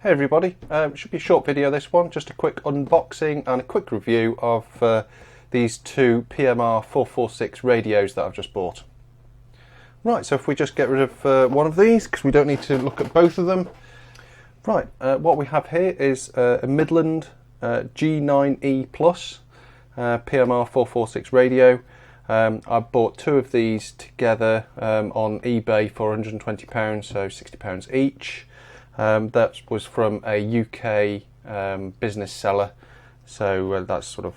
Hey everybody, it should be a short video this one, just a quick unboxing and a quick review of these two PMR446 radios that I've just bought. Right, so if we just get rid of one of these, because we don't need to look at both of them. Right, what we have here is a Midland G9E Plus PMR446 radio. I bought two of these together on eBay for £120, so £60 each. That was from a UK business seller, so that's sort of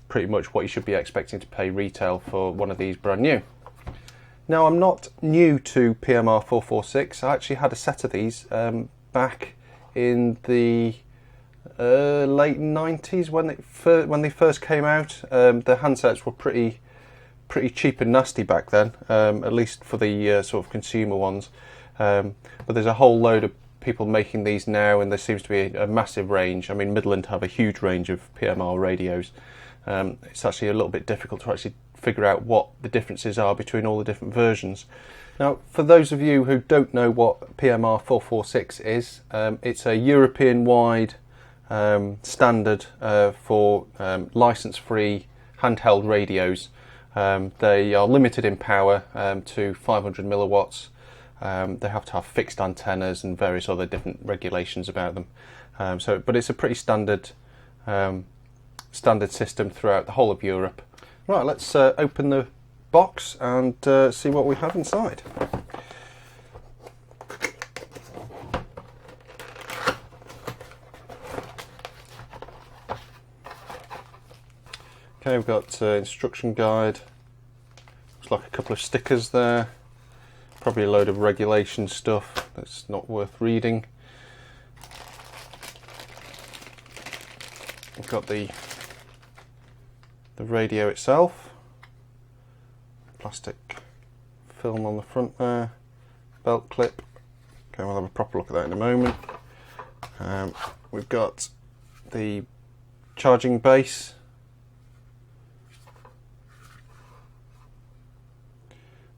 pretty much what you should be expecting to pay retail for one of these brand new. Now, I'm not new to PMR446. I actually had a set of these back in the late 90s when they first came out. The handsets were pretty cheap and nasty back then, at least for the sort of consumer ones. But there's a whole load of people making these now, and there seems to be a massive range. I mean, Midland have a huge range of PMR radios. It's actually a little bit difficult to actually figure out what the differences are between all the different versions. Now, for those of you who don't know what PMR446 is, it's a European-wide standard for license-free handheld radios. They are limited in power to 500 milliwatts. They have to have fixed antennas and various other different regulations about them. But it's a pretty standard system throughout the whole of Europe. Right, let's open the box and see what we have inside. Okay, we've got instruction guide. Looks like a couple of stickers there. Probably a load of regulation stuff that's not worth reading. We've got the radio itself, plastic film on the front there, belt clip. Okay, we'll have a proper look at that in a moment. We've got the charging base,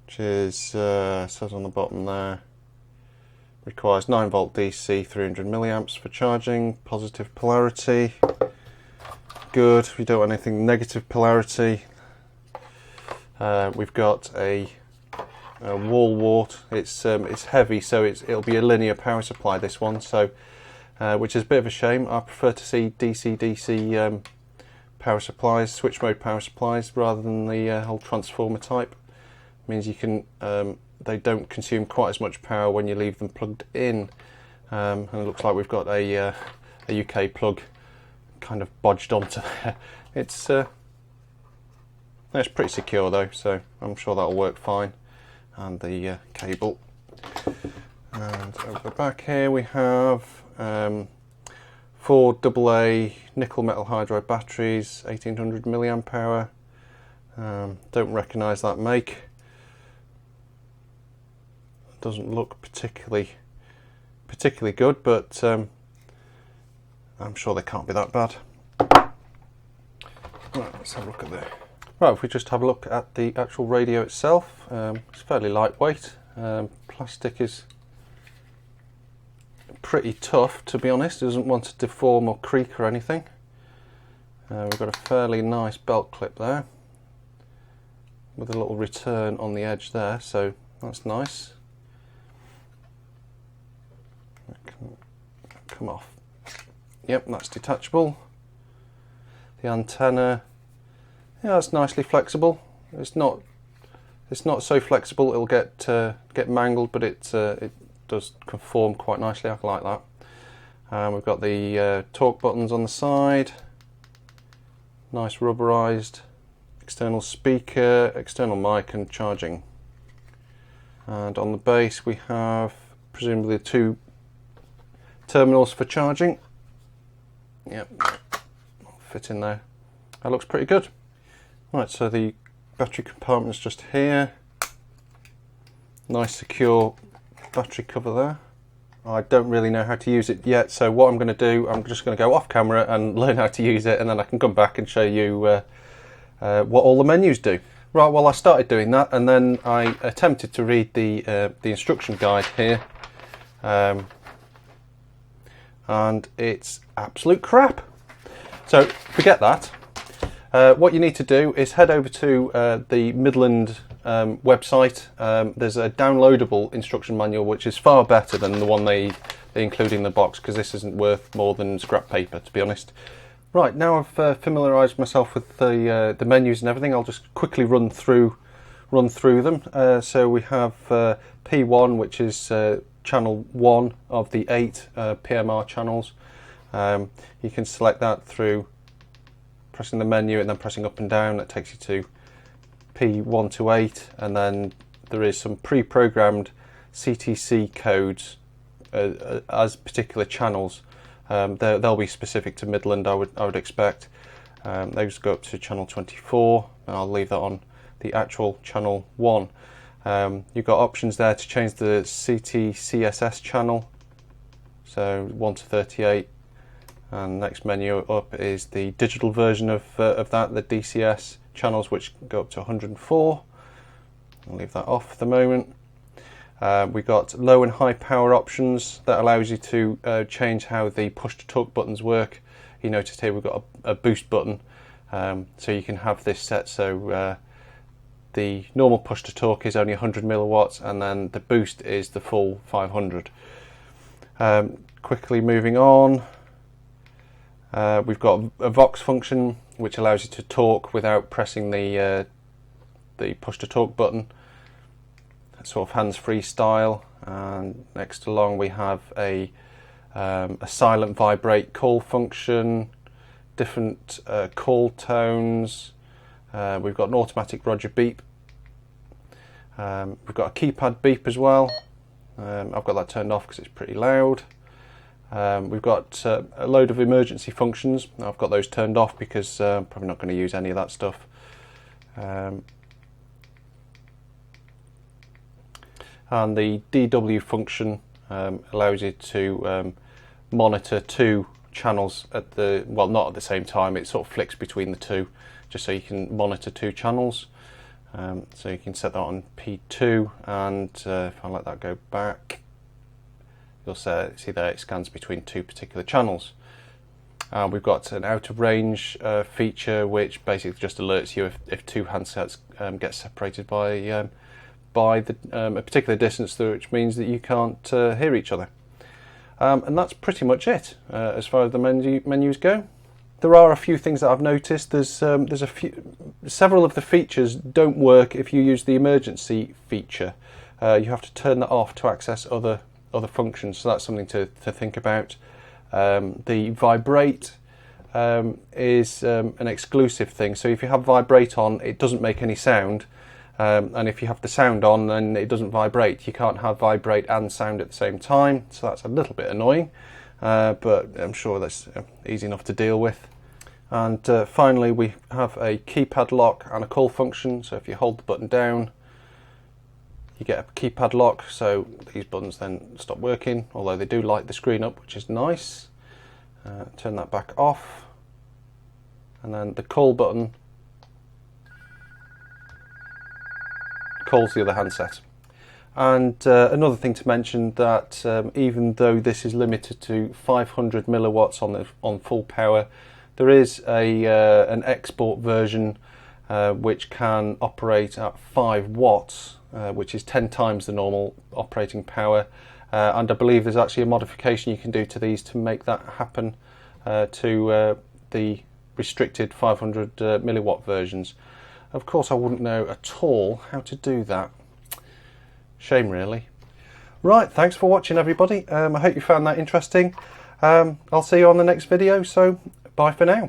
which is says on the bottom there, requires 9 volt DC, 300 milliamps for charging, positive polarity. Good, we don't want anything negative polarity. We've got a wall wart. It's heavy, so it'll be a linear power supply, this one, so which is a bit of a shame. I prefer to see DC power supplies, switch mode power supplies, rather than the whole transformer type. It means you can they don't consume quite as much power when you leave them plugged in. And it looks like we've got a UK plug kind of bodged onto there. It's pretty secure though, so I'm sure that'll work fine. And the cable. And over the back here we have 4 AA nickel metal hydride batteries, 1800 milliamp hour. Don't recognise that make. Doesn't look particularly good, but I'm sure they can't be that bad. Right, let's have a look at the. Right, if we just have a look at the actual radio itself, it's fairly lightweight. Plastic is pretty tough, to be honest. It doesn't want to deform or creak or anything. We've got a fairly nice belt clip there, with a little return on the edge there, so that's nice. Come off. Yep, that's detachable. The antenna, yeah, it's nicely flexible. It's not so flexible it'll get mangled, but it does conform quite nicely. I like that. We've got the torque buttons on the side. Nice rubberized external speaker, external mic, and charging. And on the base we have presumably 2 terminals for charging. Yep, fit in there. That looks pretty good. Right, so the battery compartment's just here. Nice secure battery cover there. I don't really know how to use it yet, so what I'm going to do, I'm just going to go off camera and learn how to use it, and then I can come back and show you what all the menus do. Right, well, I started doing that, and then I attempted to read the instruction guide here. and it's absolute crap. So forget that. What you need to do is head over to the Midland website. There's a downloadable instruction manual which is far better than the one they include in the box, because this isn't worth more than scrap paper, to be honest. Right, now I've familiarised myself with the menus and everything, I'll just quickly run through them. So we have P1, which is channel 1 of the 8 PMR channels. You can select that through pressing the menu and then pressing up and down. That takes you to P1 to 8, and then there is some pre-programmed CTC codes as particular channels. They'll be specific to Midland, I would expect. Those go up to channel 24, and I'll leave that on the actual channel 1. You've got options there to change the CTCSS channel, so 1 to 38. And next menu up is the digital version of that, the DCS channels, which go up to 104. I'll leave that off for the moment. We've got low and high power options that allows you to change how the push to talk buttons work. You notice here we've got a boost button, so you can have this set so the normal push to talk is only 100 milliwatts, and then the boost is the full 500. Quickly moving on. We've got a Vox function which allows you to talk without pressing the push to talk button. That's sort of hands-free style. And next along we have a silent vibrate call function, different call tones. We've got an automatic Roger beep. We've got a keypad beep as well. I've got that turned off because it's pretty loud. We've got a load of emergency functions. I've got those turned off because I'm probably not going to use any of that stuff. And the DW function allows you to monitor 2 channels at not at the same time. It sort of flicks between the 2, just so you can monitor 2 channels. So you can set that on P2, and if I let that go back, you'll see there it scans between 2 particular channels. We've got an out of range feature, which basically just alerts you if 2 handsets get separated by a particular distance, which means that you can't hear each other. And that's pretty much it as far as the menus go. There are a few things that I've noticed. There's several of the features don't work if you use the emergency feature. You have to turn that off to access other functions, so that's something to think about. The vibrate is an exclusive thing, so if you have vibrate on, it doesn't make any sound, and if you have the sound on, then it doesn't vibrate. You can't have vibrate and sound at the same time, so that's a little bit annoying, but I'm sure that's easy enough to deal with. And finally, we have a keypad lock and a call function, so if you hold the button down, you get a keypad lock, so these buttons then stop working, although they do light the screen up, which is nice. Turn that back off, and then the call button calls the other handset. And another thing to mention, that even though this is limited to 500 milliwatts on full power, there is an export version which can operate at 5 watts, which is 10 times the normal operating power, and I believe there's actually a modification you can do to these to make that happen to the restricted 500 milliwatt versions. Of course, I wouldn't know at all how to do that. Shame, really. Right, thanks for watching, everybody. I hope you found that interesting. I'll see you on the next video, so bye for now.